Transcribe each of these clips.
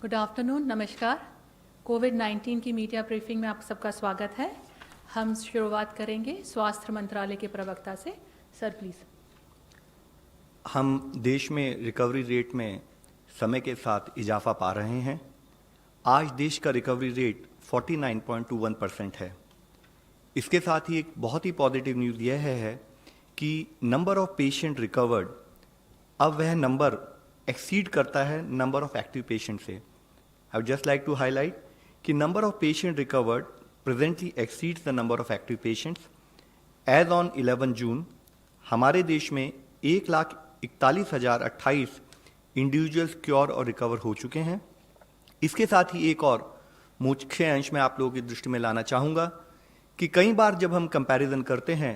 Good afternoon, नमस्कार। कोविड-19 की media briefing में आप सबका स्वागत है। हम शुरुआत करेंगे स्वास्थ्य मंत्रालय के प्रवक्ता से। Sir please. हम देश में रिकवरी रेट में समय के साथ इजाफा पा रहे हैं। आज देश का रिकवरी रेट 49.21% है। इसके साथ ही एक बहुत ही पॉजिटिव न्यूज़ यह है कि नंबर ऑफ पेशेंट रिकवर्ड अब वह नंबर एक्सीड करता है नंबर ऑफ एक्टिव पेशेंट से। I would just like to highlight कि number of patient recovered presently exceeds the number of active patients. As on 11 June हमारे देश में 1,41,028 इंडिविजुअल्स क्योर और रिकवर हो चुके हैं। इसके साथ ही एक और मुख्य अंश में आप लोगों की दृष्टि में लाना चाहूँगा कि कई बार जब हम कंपैरिजन करते हैं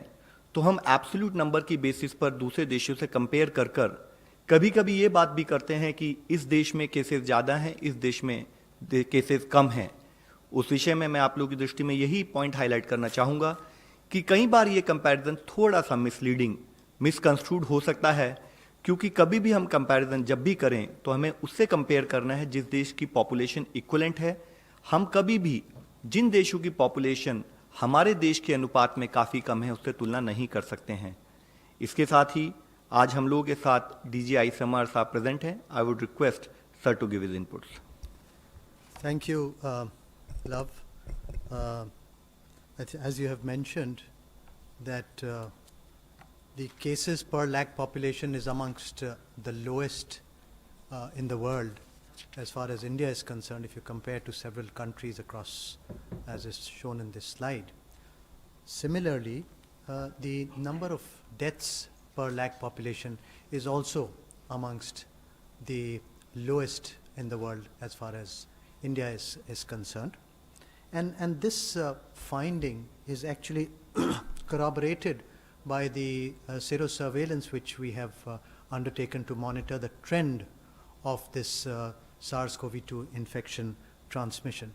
तो हम एब्सोल्यूट नंबर की बेसिस पर दूसरे देशों से कंपेयर कर कभी कभी ये बात भी करते हैं कि इस देश में केसेस ज़्यादा हैं, इस देश में केसेस कम हैं। उस विषय में मैं आप लोगों की दृष्टि में यही पॉइंट हाईलाइट करना चाहूँगा कि कई बार ये कंपैरिजन थोड़ा सा मिसलीडिंग, मिसकंस्ट्रूड हो सकता है, क्योंकि कभी भी हम कंपैरिजन जब भी करें तो हमें उससे कंपेयर करना है जिस देश की पॉपुलेशन इक्वलेंट है। हम कभी भी जिन देशों की पॉपुलेशन हमारे देश के अनुपात में काफ़ी कम है उससे तुलना नहीं कर सकते हैं। इसके साथ ही आज हम लोगों के साथ DGI समर साहब प्रेजेंट हैं। I would request sir to give his inputs. Thank you, Love. As you have mentioned, that the cases per lakh population is amongst the lowest in the world as far as India is concerned, if you compare to several countries across, as is shown in this slide. Similarly, the number of deaths per lakh population is also amongst the lowest in the world as far as India is concerned. And this finding is actually corroborated by the serosurveillance which we have undertaken to monitor the trend of this SARS-CoV-2 infection transmission.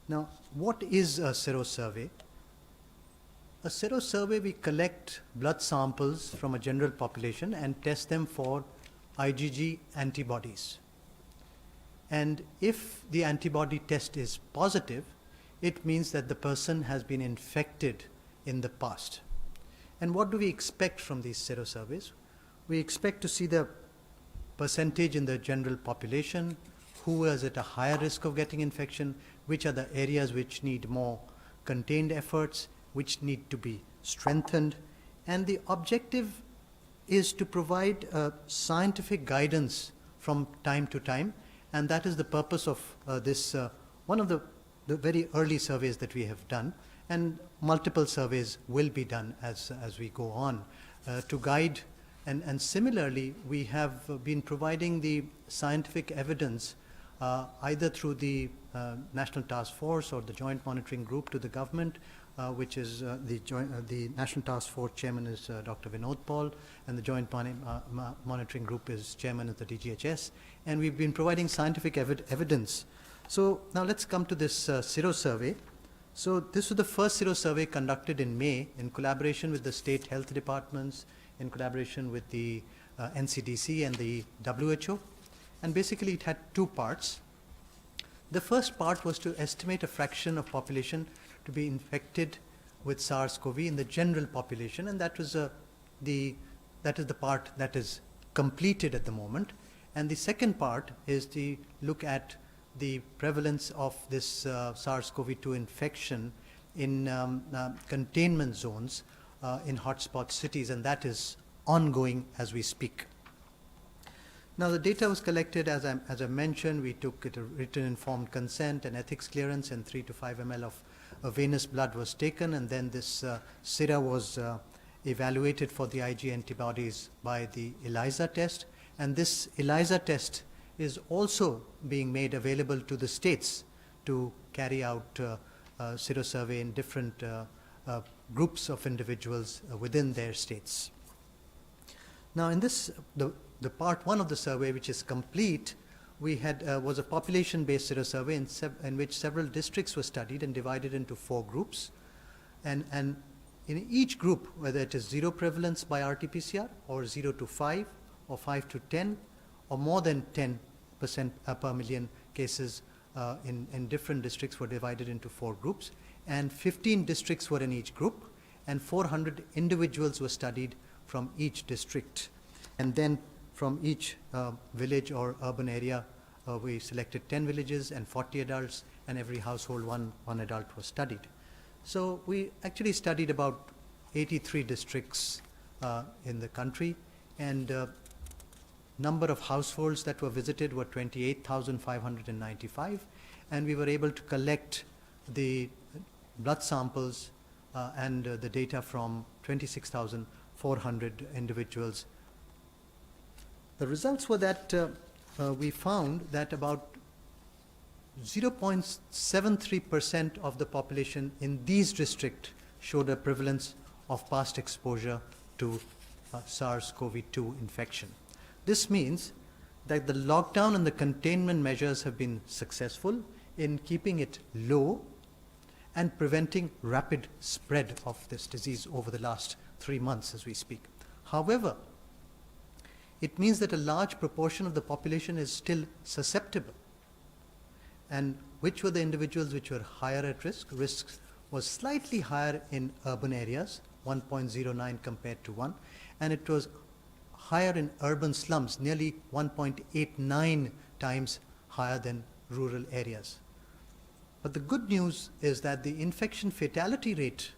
Now, what is a serosurvey? A serosurvey, we collect blood samples from a general population and test them for IgG antibodies. And if the antibody test is positive, it means that the person has been infected in the past. And what do we expect from these serosurveys? We expect to see the percentage in the general population, who is at a higher risk of getting infection, which are the areas which need more contained efforts, which need to be strengthened. And the objective is to provide scientific guidance from time to time. And that is the purpose of this, one of the very early surveys that we have done. And multiple surveys will be done as we go on to guide. And similarly, we have been providing the scientific evidence either through the National Task Force or the Joint Monitoring Group to the government, which is the National Task Force chairman is Dr. Vinod Paul, and the Joint Monitoring Group is chairman of the DGHS. And we've been providing scientific evidence. So now let's come to this serosurvey. So this was the first serosurvey conducted in May in collaboration with the state health departments, in collaboration with the NCDC and the WHO. And basically it had two parts. The first part was to estimate a fraction of population to be infected with SARS-CoV in the general population, and that is the part that is completed at the moment. And the second part is to look at the prevalence of this SARS-CoV-2 infection in containment zones in hotspot cities, and that is ongoing as we speak. Now the data was collected, as I mentioned. We took it a written informed consent and ethics clearance, and 3 to 5 ml of venous blood was taken, and then this sera was evaluated for the Ig antibodies by the ELISA test. And this ELISA test is also being made available to the states to carry out serosurvey in different groups of individuals within their states. Now in this, the part one of the survey, which is complete, we had was a population-based serosurvey in which several districts were studied and divided into 4 groups. And in each group, whether it is 0 prevalence by RT-PCR or 0 to 5 or 5 to 10 or more than 10% per million cases in different districts were divided into 4 groups, and 15 districts were in each group, and 400 individuals were studied from each district. And then from each village or urban area, we selected 10 villages and 40 adults, and every household one adult was studied. So we actually studied about 83 districts in the country, and number of households that were visited were 28,595, and we were able to collect the blood samples and the data from 26,400 individuals. The results were that we found that about 0.73% of the population in these districts showed a prevalence of past exposure to SARS-CoV-2 infection. This means that the lockdown and the containment measures have been successful in keeping it low and preventing rapid spread of this disease over the last 3 months as we speak. However, it means that a large proportion of the population is still susceptible. And which were the individuals which were higher at risk? Risks was slightly higher in urban areas, 1.09 compared to 1, and it was higher in urban slums, nearly 1.89 times higher than rural areas. But the good news is that the infection fatality rate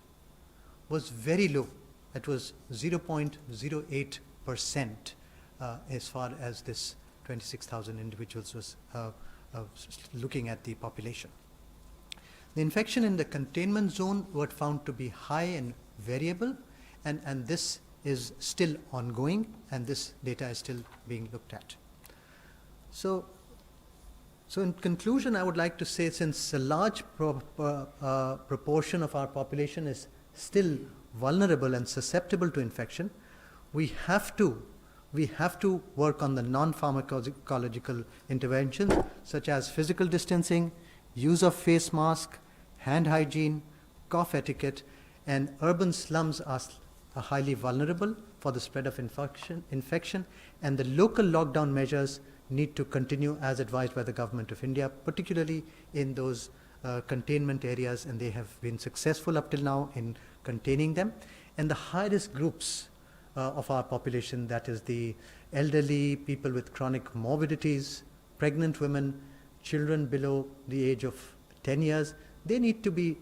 was very low. It was 0.08% as far as this 26,000 individuals was looking at the population. The infection in the containment zone were found to be high and variable, and this is still ongoing, and this data is still being looked at. So in conclusion, I would like to say, since a large proportion of our population is still vulnerable and susceptible to infection, we have to work on the non-pharmacological interventions such as physical distancing, use of face mask, hand hygiene, cough etiquette, and urban slums are highly vulnerable for the spread of infection, and the local lockdown measures need to continue as advised by the Government of India, particularly in those containment areas, and they have been successful up till now in containing them. And the high-risk groups of our population, that is the elderly, people with chronic morbidities, pregnant women, children below the age of 10 years, they need to be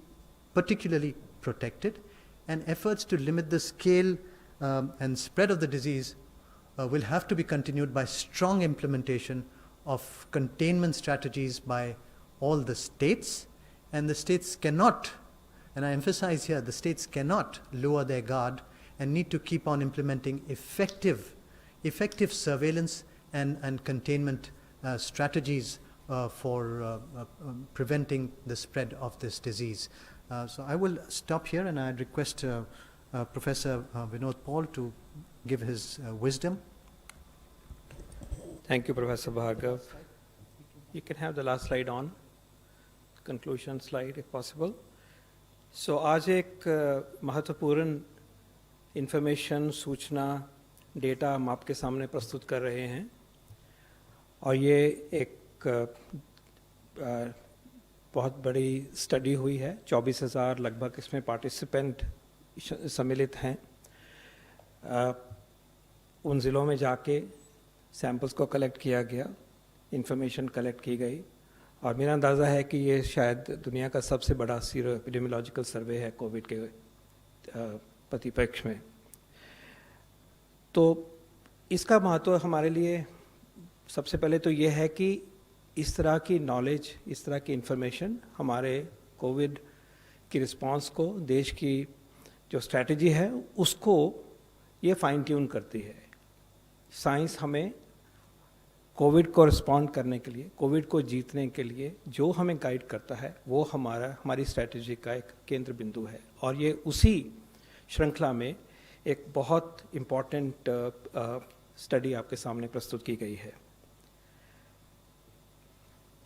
particularly protected, and efforts to limit the scale and spread of the disease will have to be continued by strong implementation of containment strategies by all the states, and the states cannot, and I emphasize here, the states cannot lower their guard and need to keep on implementing effective surveillance and containment strategies for preventing the spread of this disease. So I will stop here, and I request Professor Vinod Paul to give his wisdom. Thank you, Professor Bhargav. You can have the last slide on, conclusion slide if possible. So आज एक महत्वपूर्ण information, सूचना, data हम आपके सामने प्रस्तुत कर रहे हैं, और ये एक बहुत बड़ी स्टडी हुई है। 24,000 लगभग इसमें पार्टिसिपेंट सम्मिलित हैं। उन ज़िलों में जाके सैंपल्स को कलेक्ट किया गया, इंफॉर्मेशन कलेक्ट की गई, और मेरा अंदाज़ा है कि ये शायद दुनिया का सबसे बड़ा सीरो एपिडेमियोलॉजिकल सर्वे है कोविड के परिप्रेक्ष्य में। तो इसका महत्व हमारे लिए सबसे पहले तो ये है कि इस तरह की नॉलेज, इस तरह की इंफॉर्मेशन हमारे कोविड की रिस्पांस को, देश की जो स्ट्रैटेजी है उसको ये फाइन ट्यून करती है। साइंस हमें कोविड को रिस्पॉन्ड करने के लिए, कोविड को जीतने के लिए जो हमें गाइड करता है वो हमारी स्ट्रैटेजी का एक केंद्र बिंदु है, और ये उसी श्रृंखला में एक बहुत इम्पॉर्टेंट स्टडी आपके सामने प्रस्तुत की गई है।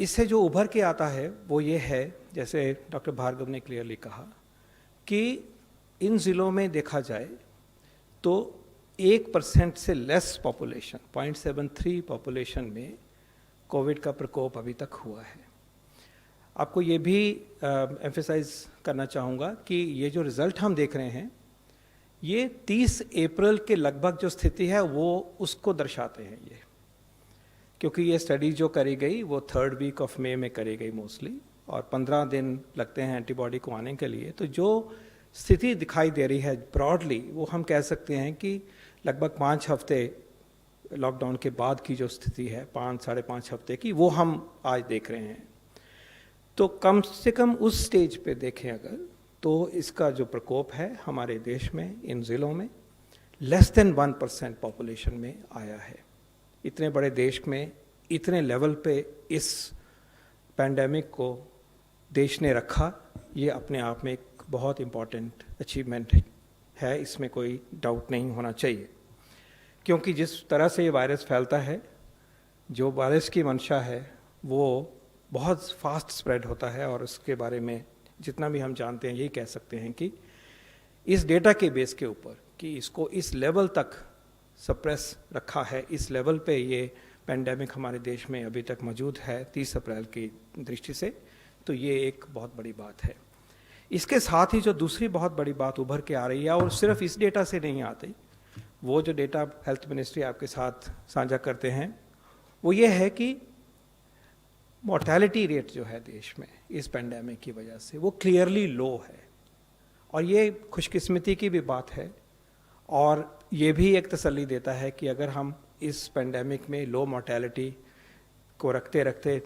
इससे जो उभर के आता है वो ये है, जैसे डॉक्टर भार्गव ने क्लियरली कहा, कि इन ज़िलों में देखा जाए तो 1% से लेस पॉपुलेशन, 0.73 पॉपुलेशन में कोविड का प्रकोप अभी तक हुआ है। आपको ये भी एम्फेसाइज करना चाहूँगा कि ये जो रिज़ल्ट हम देख रहे हैं ये 30 अप्रैल के लगभग जो स्थिति है वो उसको दर्शाते हैं ये, क्योंकि ये स्टडी जो करी गई वो 3rd वीक ऑफ मई में करी गई मोस्टली, और 15 दिन लगते हैं एंटीबॉडी को आने के लिए। तो जो स्थिति दिखाई दे रही है ब्रॉडली, वो हम कह सकते हैं कि लगभग 5 हफ्ते लॉकडाउन के बाद की जो स्थिति है, 5 साढ़े 5 हफ्ते की, वो हम आज देख रहे हैं। तो कम से कम उस स्टेज पे देखें अगर, तो इसका जो प्रकोप है हमारे देश में इन ज़िलों में लेस देन 1% पॉपुलेशन में आया है। इतने बड़े देश में इतने लेवल पे इस पैंडेमिक को देश ने रखा, ये अपने आप में एक बहुत इम्पॉर्टेंट अचीवमेंट है, इसमें कोई डाउट नहीं होना चाहिए। क्योंकि जिस तरह से ये वायरस फैलता है, जो वायरस की मंशा है वो बहुत फास्ट स्प्रेड होता है, और उसके बारे में जितना भी हम जानते हैं यही कह सकते हैं कि इस डेटा के बेस के ऊपर कि इसको इस लेवल तक सप्रेस रखा है, इस लेवल पे ये पेंडेमिक हमारे देश में अभी तक मौजूद है 30 अप्रैल की दृष्टि से, तो ये एक बहुत बड़ी बात है। इसके साथ ही जो दूसरी बहुत बड़ी बात उभर के आ रही है, और सिर्फ इस डेटा से नहीं आती, वो जो डेटा हेल्थ मिनिस्ट्री आपके साथ साझा करते हैं वो ये है कि मोर्टेलिटी रेट जो है देश में इस पेंडेमिक की वजह से वो क्लियरली लो है, और ये खुशकिस्मती की भी बात है, और ये भी एक तसल्ली देता है कि अगर हम इस पेंडेमिक में लो मोर्टेलिटी को रखते रखते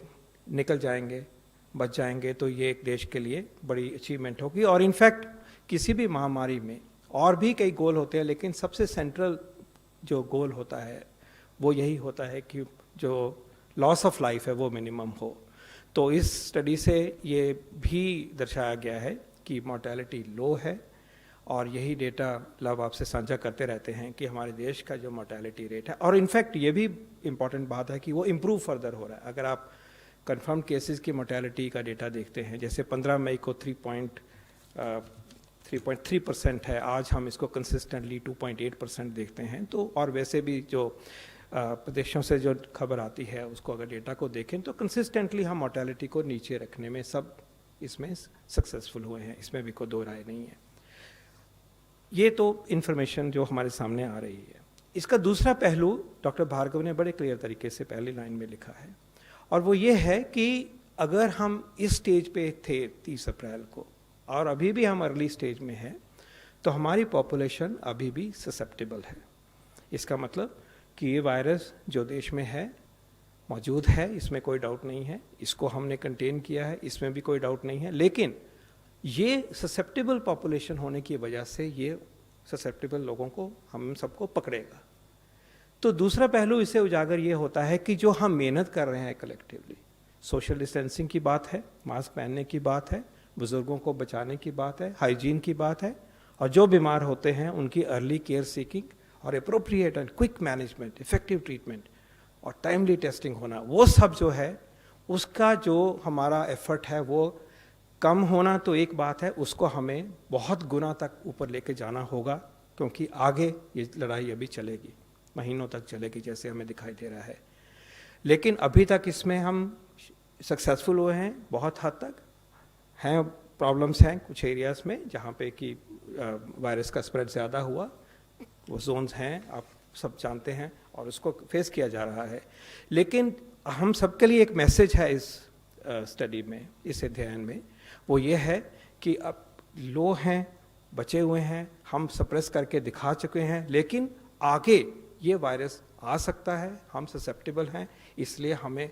निकल जाएंगे, बच जाएंगे, तो ये एक देश के लिए बड़ी अचीवमेंट होगी। और इनफैक्ट किसी भी महामारी में और भी कई गोल होते हैं, लेकिन सबसे सेंट्रल जो गोल होता है वो यही होता है कि जो लॉस ऑफ लाइफ है वो मिनिमम हो। तो इस स्टडी से ये भी दर्शाया गया है कि मोर्टेलिटी लो है, और यही डेटा लव आपसे साझा करते रहते हैं कि हमारे देश का जो मोर्टेलिटी रेट है, और इनफैक्ट ये भी इम्पॉर्टेंट बात है कि वो इम्प्रूव फर्दर हो रहा है। अगर आप कंफर्म केसेस की मोर्टेलिटी का डेटा देखते हैं, जैसे 15 मई को 3.3% है, आज हम इसको कंसिस्टेंटली 2.8% देखते हैं। तो और वैसे भी जो प्रदेशों से जो खबर आती है उसको अगर डेटा को देखें तो कंसिस्टेंटली हम मोर्टेलिटी को नीचे रखने में सब इसमें सक्सेसफुल हुए हैं, इसमें भी कोई दो राय नहीं है। ये तो इन्फॉर्मेशन जो हमारे सामने आ रही है। इसका दूसरा पहलू डॉक्टर भार्गव ने बड़े क्लियर तरीके से पहली लाइन में लिखा है, और वो ये है कि अगर हम इस स्टेज पे थे 30 अप्रैल को और अभी भी हम अर्ली स्टेज में हैं, तो हमारी पॉपुलेशन अभी भी ससेप्टेबल है। इसका मतलब कि ये वायरस जो देश में है मौजूद है, इसमें कोई डाउट नहीं है, इसको हमने कंटेन किया है, इसमें भी कोई डाउट नहीं है, लेकिन ये ससेप्टेबल पॉपुलेशन होने की वजह से ये ससेप्टेबल लोगों को हम सबको पकड़ेगा। तो दूसरा पहलू इसे उजागर ये होता है कि जो हम मेहनत कर रहे हैं कलेक्टिवली, सोशल डिस्टेंसिंग की बात है, मास्क पहनने की बात है, बुजुर्गों को बचाने की बात है, हाइजीन की बात है, और जो बीमार होते हैं उनकी अर्ली केयर सीकिंग और appropriate and quick management, effective treatment और टाइमली टेस्टिंग होना, वो सब जो है उसका जो हमारा एफर्ट है वो कम होना तो एक बात है, उसको हमें बहुत गुना तक ऊपर लेके जाना होगा, क्योंकि आगे ये लड़ाई अभी चलेगी, महीनों तक चलेगी जैसे हमें दिखाई दे रहा है। लेकिन अभी तक इसमें हम सक्सेसफुल हुए हैं बहुत हद तक। हैं प्रॉब्लम्स हैं कुछ एरियाज में जहाँ पे कि वायरस का स्प्रेड ज़्यादा हुआ, वो जोन्स हैं आप सब जानते हैं, और उसको फेस किया जा रहा है। लेकिन हम सबके लिए एक मैसेज है इस स्टडी में, इस अध्ययन में, वो ये है कि अब लो हैं, बचे हुए हैं, हम सप्रेस करके दिखा चुके हैं, लेकिन आगे ये वायरस आ सकता है, हम ससेप्टेबल हैं, इसलिए हमें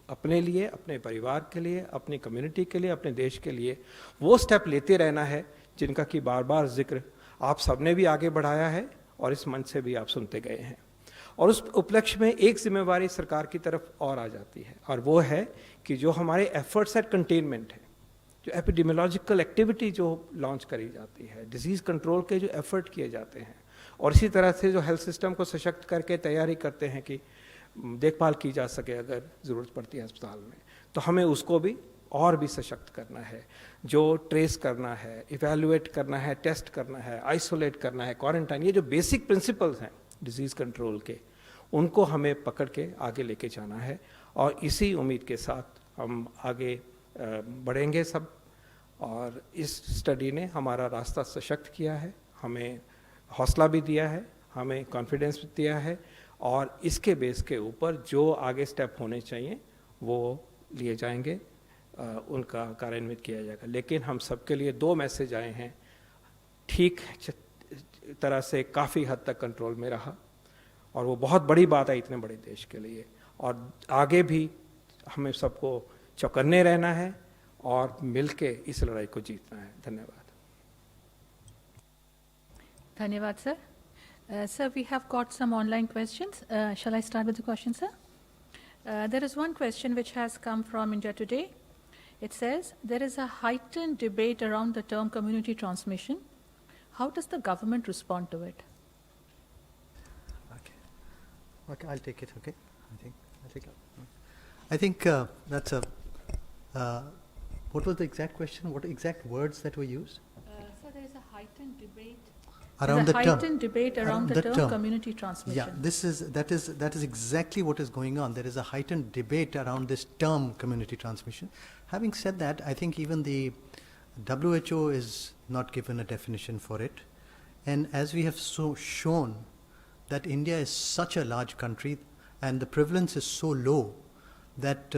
अपने लिए, अपने परिवार के लिए, अपनी कम्युनिटी के लिए, अपने देश के लिए वो स्टेप लेते रहना है जिनका कि बार बार जिक्र आप सबने भी आगे बढ़ाया है और इस मंच से भी आप सुनते गए हैं। और उस उपलक्ष्य में एक जिम्मेवारी सरकार की तरफ और आ जाती है, और वो है कि जो हमारे एफर्ट्स एट कंटेनमेंट है, जो एपिडेमियोलॉजिकल एक्टिविटी जो लॉन्च करी जाती है, डिजीज़ कंट्रोल के जो एफर्ट किए जाते हैं, और इसी तरह से जो हेल्थ सिस्टम को सशक्त करके तैयारी करते हैं कि देखभाल की जा सके अगर ज़रूरत पड़ती है अस्पताल में, तो हमें उसको भी और भी सशक्त करना है। जो ट्रेस करना है, इवैल्यूएट करना है, टेस्ट करना है, आइसोलेट करना है, क्वारंटाइन, ये जो बेसिक प्रिंसिपल्स हैं डिजीज़ कंट्रोल के, उनको हमें पकड़ के आगे लेके जाना है। और इसी उम्मीद के साथ हम आगे बढ़ेंगे सब। और इस स्टडी ने हमारा रास्ता सशक्त किया है, हमें हौसला भी दिया है, हमें कॉन्फिडेंस भी दिया है, और इसके बेस के ऊपर जो आगे स्टेप होने चाहिए वो लिए जाएंगे, उनका कार्यान्वित किया जाएगा। लेकिन हम सबके लिए 2 मैसेज आए हैं। ठीक तरह से काफ़ी हद तक कंट्रोल में रहा, और वो बहुत बड़ी बात है इतने बड़े देश के लिए। और आगे भी हमें सबको चौकन्ने रहना है और मिलके इस लड़ाई को जीतना है। धन्यवाद। धन्यवाद sir. Sir, we have got some online questions. Shall I start with the question, sir? There is one question which has come from India Today. It says, there is a heightened debate around the term community transmission. How does the government respond to it? Okay, I'll take it. Okay, I think that's a. What was the exact question? What exact words that were used? Sir, there is a heightened debate. Around the term. Heightened debate around the term community transmission. Yeah, that is exactly what is going on. There is a heightened debate around this term community transmission. Having said that, I think even the WHO is not given a definition for it, and as we have shown that India is such a large country and the prevalence is so low that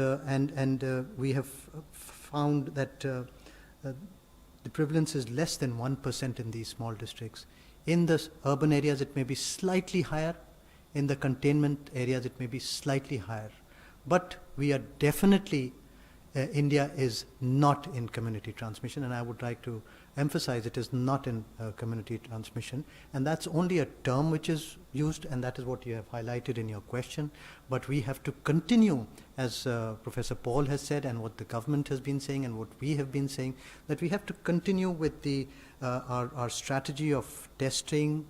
we have found that the prevalence is less than 1% in these small districts. In the urban areas, it may be slightly higher. In the containment areas, it may be slightly higher. But we are definitely, India is not in community transmission, and I would like to emphasize it is not in community transmission. And that's only a term which is used, and that is what you have highlighted in your question. But we have to continue, as Professor Paul has said, and what the government has been saying, and what we have been saying, that we have to continue with the our strategy of testing,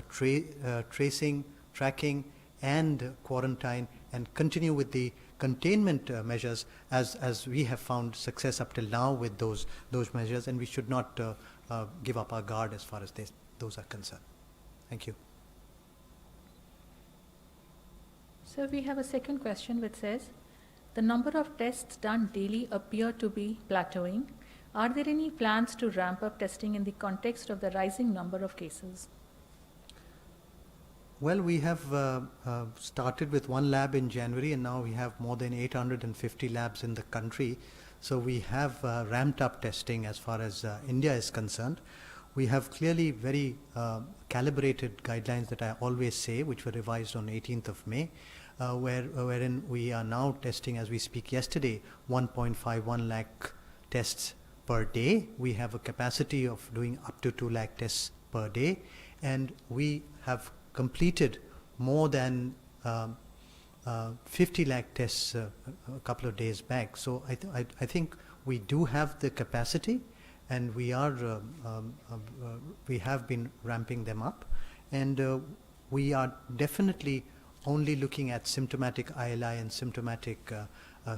tracing, tracking, and quarantine, and continue with the containment measures as we have found success up till now with those measures, and we should not give up our guard as far as those are concerned. Thank you. So we have a second question which says, the number of tests done daily appear to be plateauing. Are there any plans to ramp up testing in the context of the rising number of cases? Well, we have started with one lab in January, and now we have more than 850 labs in the country. So we have ramped up testing as far as India is concerned. We have clearly very calibrated guidelines that I always say, which were revised on 18th of May, wherein we are now testing, as we speak yesterday, 1.51 lakh tests per day. We have a capacity of doing up to 2 lakh tests per day, and we have completed more than 50 lakh tests a couple of days back. So I think we do have the capacity, and we are we have been ramping them up, and we are definitely only looking at symptomatic ILI and symptomatic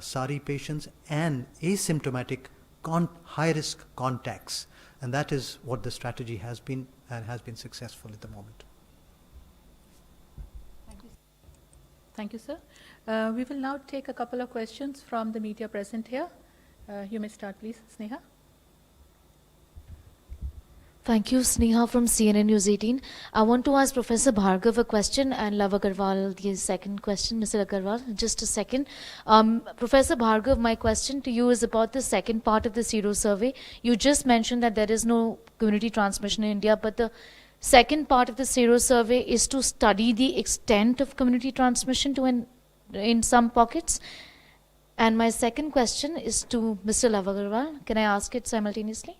SARI patients and asymptomatic high-risk contacts, and that is what the strategy has been, and has been successful at the moment. Thank you, sir. We will now take a couple of questions from the media present here. You may start, please, Sneha. Thank you, Sneha from CNN News 18. I want to ask Professor Bhargav a question and Love Agarwal the second question. Mr. Agarwal, just a second. Professor Bhargav, my question to you is about the second part of the Sero survey. You just mentioned that there is no community transmission in India, but the second part of the Sero survey is to study the extent of community transmission in some pockets. And my second question is to Mr. Love Agarwal. Can I ask it simultaneously?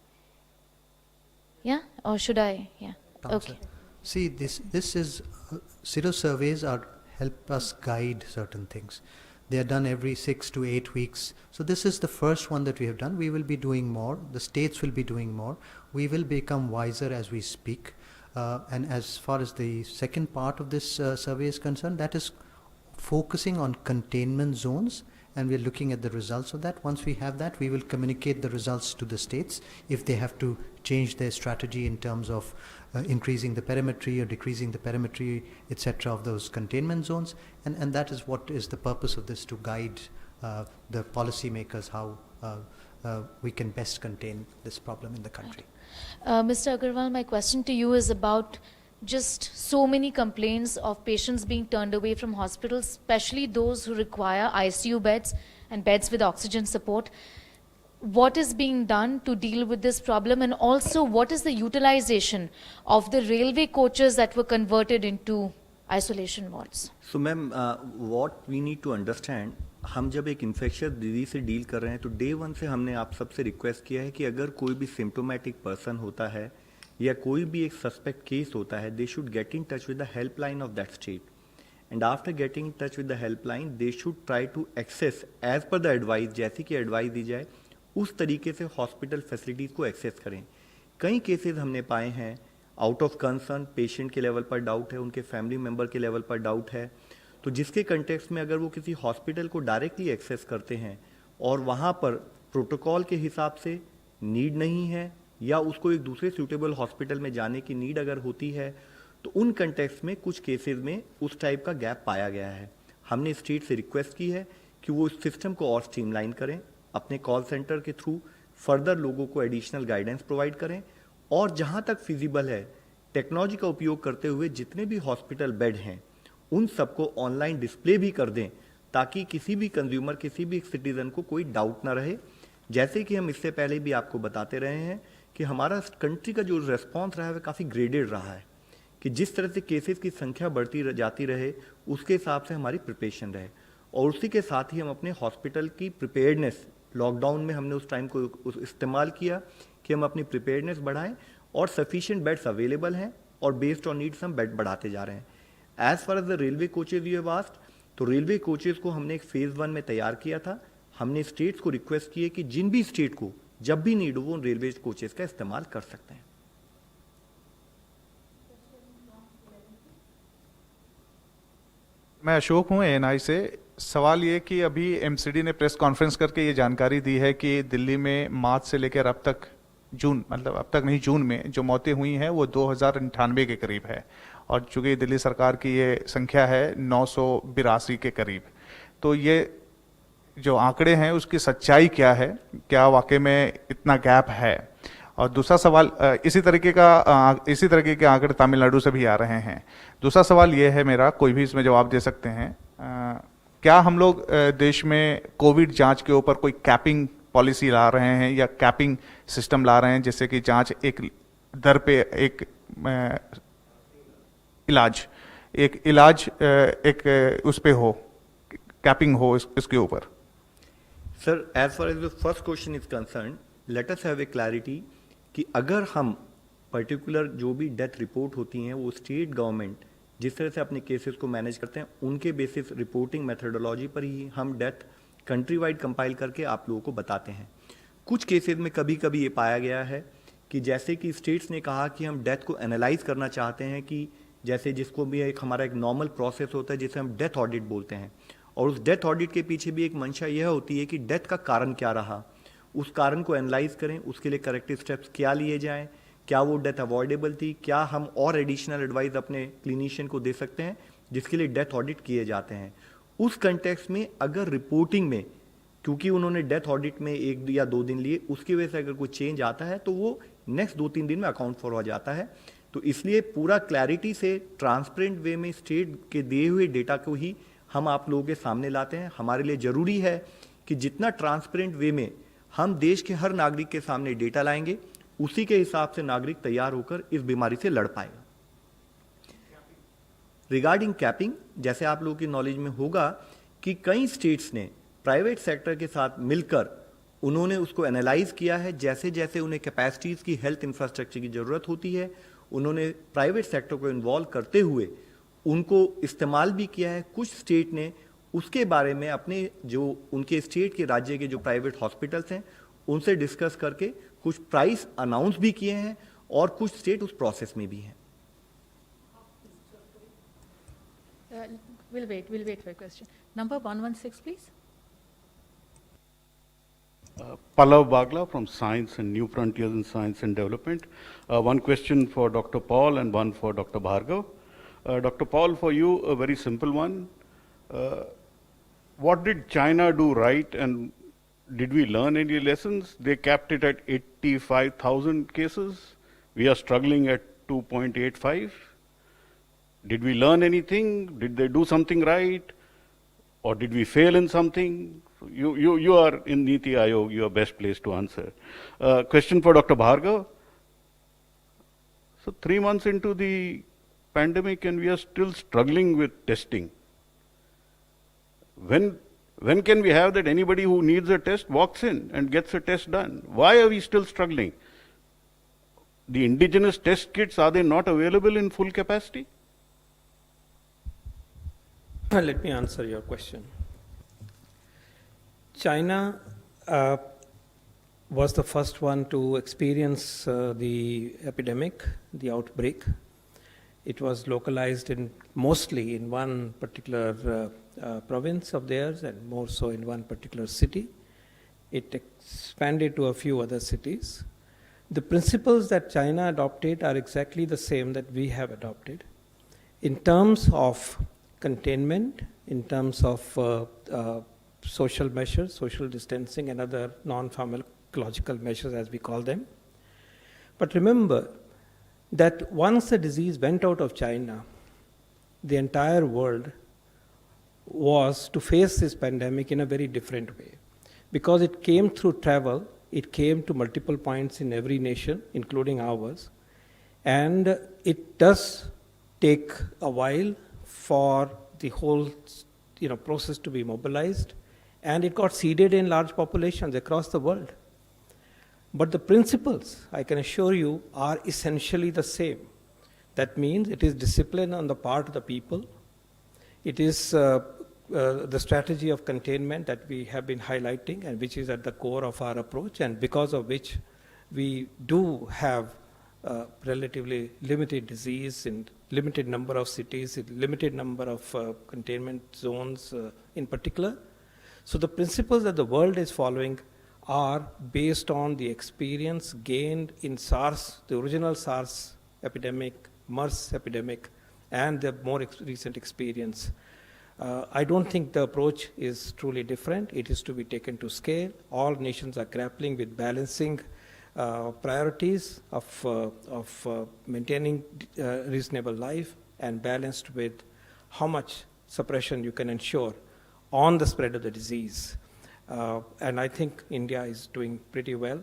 Yeah, or should I? Yeah. Okay. See, this is Sero surveys help us guide certain things. They are done every 6 to 8 weeks. So this is the first one that we have done. We will be doing more. The states will be doing more. We will become wiser as we speak. And as far as the second part of this survey is concerned, that is focusing on containment zones, and we're looking at the results of that. Once we have that, we will communicate the results to the states if they have to change their strategy in terms of increasing the perimetry or decreasing the perimetry, etc., of those containment zones. And that is what is the purpose of this, to guide the policymakers how we can best contain this problem in the country. Mr. Agarwal, my question to you is about just so many complaints of patients being turned away from hospitals, especially those who require ICU beds and beds with oxygen support. What is being done to deal with this problem, and also what is the utilization of the railway coaches that were converted into isolation wards? So ma'am, what we need to understand, हम जब एक infectious disease से deal कर रहे हैं तो day one से हमने आप सबसे रिक्वेस्ट किया है कि अगर कोई भी सिम्टोमेटिक पर्सन होता है या कोई भी एक सस्पेक्ट केस होता है, they should get in touch with the helpline of that state, and after getting in touch with the helpline they should try to access as per the advice, जैसे कि एडवाइस दी जाए उस तरीके से hospital facilities को access करें. कई cases हमने पाए हैं आउट ऑफ कंसर्न, पेशेंट के लेवल पर डाउट है, उनके फैमिली मेम्बर के लेवल पर डाउट है, तो जिसके कंटेक्स्ट में अगर वो किसी हॉस्पिटल को डायरेक्टली एक्सेस करते हैं और वहाँ पर प्रोटोकॉल के हिसाब से नीड नहीं है या उसको एक दूसरे सूटेबल हॉस्पिटल में जाने की नीड अगर होती है, तो उन कंटेक्स्ट में कुछ केसेस में उस टाइप का गैप पाया गया है. हमने स्टेट से रिक्वेस्ट की है कि वो इस सिस्टम को और स्ट्रीमलाइन करें, अपने कॉल सेंटर के थ्रू फर्दर लोगों को एडिशनल गाइडेंस प्रोवाइड करें, और जहाँ तक फिजिबल है टेक्नोलॉजी का उपयोग करते हुए जितने भी हॉस्पिटल बेड हैं उन सबको ऑनलाइन डिस्प्ले भी कर दें, ताकि किसी भी कंज्यूमर, किसी भी सिटीजन को कोई डाउट ना रहे. जैसे कि हम इससे पहले भी आपको बताते रहे हैं कि हमारा कंट्री का जो रेस्पॉन्स रहा है वह काफ़ी ग्रेडेड रहा है, कि जिस तरह से केसेस की संख्या बढ़ती जाती रहे उसके हिसाब से हमारी प्रिपरेशन रहे, और उसी के साथ ही हम अपने हॉस्पिटल की प्रिपेयर्डनेस, लॉकडाउन में हमने उस टाइम को इस्तेमाल किया कि हम अपनी प्रिपेयर्डनेस बढ़ाएं, और सफिशिएंट बेड्स अवेलेबल हैं और बेस्ड ऑन नीड्स हम बेड बढ़ाते जा रहे हैं. As far as the railway coaches you have asked, तो रेलवे कोचेज को हमने एक फेज 1 में तैयार किया था. हमने स्टेट्स को रिक्वेस्ट की है कि जिन भी स्टेट को जब भी नीड हो वो रेलवे कोचेज का इस्तेमाल कर सकते हैं. मैं अशोक हूं एएनआई से. सवाल ये कि अभी एमसीडी ने प्रेस कॉन्फ्रेंस करके ये जानकारी दी है कि दिल्ली में मार्च से लेकर अब तक जून, मतलब अब तक नहीं जून में जो मौतें हुई हैं वो 2098 के करीब है, और चूंकि दिल्ली सरकार की ये संख्या है 982 के करीब. तो ये जो आंकड़े हैं उसकी सच्चाई क्या है, क्या वाकई में इतना गैप है? और दूसरा सवाल, इसी तरीके के आंकड़े तमिलनाडु से भी आ रहे हैं. दूसरा सवाल ये है मेरा, कोई भी इसमें जवाब दे सकते हैं, क्या हम लोग देश में कोविड जांच के ऊपर कोई कैपिंग पॉलिसी ला रहे हैं या कैपिंग सिस्टम ला रहे हैं, जिससे कि जांच एक दर पे एक इलाज एक उस पे हो, कैपिंग हो इसके ऊपर? Sir, as far as the first question is concern, let us have a clarity कि अगर हम पर्टिकुलर जो भी डेथ रिपोर्ट होती हैं वो स्टेट गवर्नमेंट जिस तरह से अपने केसेस को मैनेज करते हैं उनके बेसिस रिपोर्टिंग मेथडोलॉजी पर ही हम डेथ कंट्री वाइड कंपाइल करके आप लोगों को बताते हैं. कुछ केसेस में कभी कभी ये पाया गया है कि जैसे कि स्टेट्स ने कहा कि हम डेथ को एनालाइज करना चाहते हैं, कि जैसे जिसको भी एक हमारा एक नॉर्मल प्रोसेस होता है जिसे हम डेथ ऑडिट बोलते हैं, और उस डेथ ऑडिट के पीछे भी एक मंशा यह होती है कि डेथ का कारण क्या रहा, उस कारण को एनालाइज करें, उसके लिए करेक्टिव स्टेप्स क्या लिए जाएं, क्या वो डेथ अवॉइडेबल थी, क्या हम और एडिशनल एडवाइस अपने क्लिनिशियन को दे सकते हैं, जिसके लिए डेथ ऑडिट किए जाते हैं. उस कंटेक्स्ट में अगर रिपोर्टिंग में, क्योंकि उन्होंने डेथ ऑडिट में 1 या 2 दिन लिए, उसकी वजह से अगर कोई चेंज आता है तो वो नेक्स्ट 2-3 दिन में अकाउंट फॉर हो जाता है. तो इसलिए पूरा क्लैरिटी से ट्रांसपेरेंट वे में स्टेट के दिए हुए डेटा को ही हम आप लोगों के सामने लाते हैं. हमारे लिए ज़रूरी है कि जितना ट्रांसपेरेंट वे में हम देश के हर नागरिक के सामने डेटा लाएंगे, उसी के हिसाब से नागरिक तैयार होकर इस बीमारी से लड़ पाएगा. रिगार्डिंग कैपिंग, जैसे आप लोगों की नॉलेज में होगा कि कई स्टेट्स ने प्राइवेट सेक्टर के साथ मिलकर उन्होंने उसको एनालाइज किया है. जैसे जैसे उन्हें कैपेसिटीज़ की, हेल्थ इंफ्रास्ट्रक्चर की ज़रूरत होती है, उन्होंने प्राइवेट सेक्टर को इन्वॉल्व करते हुए उनको इस्तेमाल भी किया है. कुछ स्टेट ने उसके बारे में अपने जो उनके स्टेट के राज्य के जो प्राइवेट हॉस्पिटल्स हैं उनसे डिस्कस करके कुछ प्राइस अनाउंस भी किए हैं, और कुछ स्टेट उस प्रोसेस में भी हैं. We'll wait for your question. Number 116, please. Pallav Bagla from Science and New Frontiers in Science and Development. One question for Dr. Paul and one for Dr. Bhargav. Dr. Paul, for you, a very simple one. What did China do right, and did we learn any lessons? They capped it at 85,000 cases. We are struggling at 2.85. Did we learn anything? Did they do something right? Or did we fail in something? You are in Niti Aayog, you are best placed to answer. Question for Dr. Bhargav. So 3 months into the pandemic and we are still struggling with testing. When can we have that anybody who needs a test walks in and gets a test done? Why are we still struggling? The indigenous test kits, are they not available in full capacity? Let me answer your question. China was the first one to experience the epidemic, the outbreak. It was localized mostly in one particular province of theirs, and more so in one particular city. It expanded to a few other cities. The principles that China adopted are exactly the same that we have adopted. In terms of containment, in terms of social measures, social distancing, and other non-pharmacological measures, as we call them. But remember that once the disease went out of China, the entire world was to face this pandemic in a very different way. Because it came through travel, it came to multiple points in every nation, including ours, and it does take a while for the whole process to be mobilized, and it got seeded in large populations across the world. But the principles, I can assure you, are essentially the same. That means it is discipline on the part of the people. It is the strategy of containment that we have been highlighting and which is at the core of our approach, and because of which we do have relatively limited disease in limited number of cities, in limited number of containment zones in particular. So the principles that the world is following are based on the experience gained in SARS, the original SARS epidemic, MERS epidemic, and the more recent experience. I don't think the approach is truly different. It is to be taken to scale. All nations are grappling with balancing priorities of maintaining reasonable life and balanced with how much suppression you can ensure on the spread of the disease. And I think India is doing pretty well.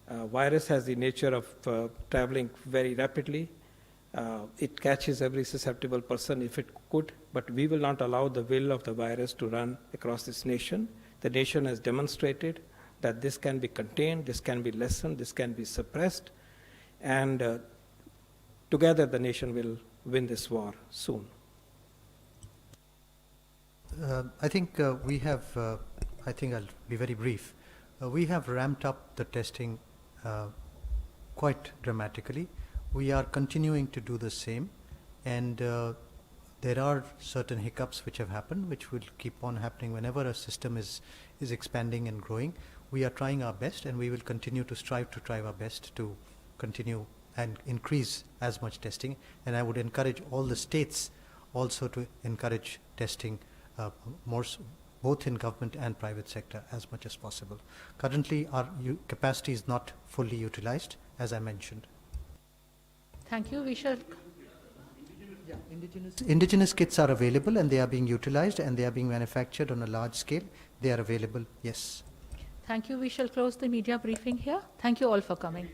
Virus has the nature of traveling very rapidly. It catches every susceptible person if it could, but we will not allow the will of the virus to run across this nation. The nation has demonstrated that this can be contained, this can be lessened, this can be suppressed, and together the nation will win this war soon. I think we have, I think I'll be very brief. We have ramped up the testing quite dramatically. We are continuing to do the same, and there are certain hiccups which have happened, which will keep on happening whenever a system is expanding and growing. We are trying our best, and we will continue to strive to try our best to continue and increase as much testing. And I would encourage all the states also to encourage testing more, both in government and private sector, as much as possible. Currently, our capacity is not fully utilized, as I mentioned. Thank you. We shall. Yeah, indigenous kits are available, and they are being utilized, and they are being manufactured on a large scale. They are available, yes. Thank you. We shall close the media briefing here. Thank you all for coming.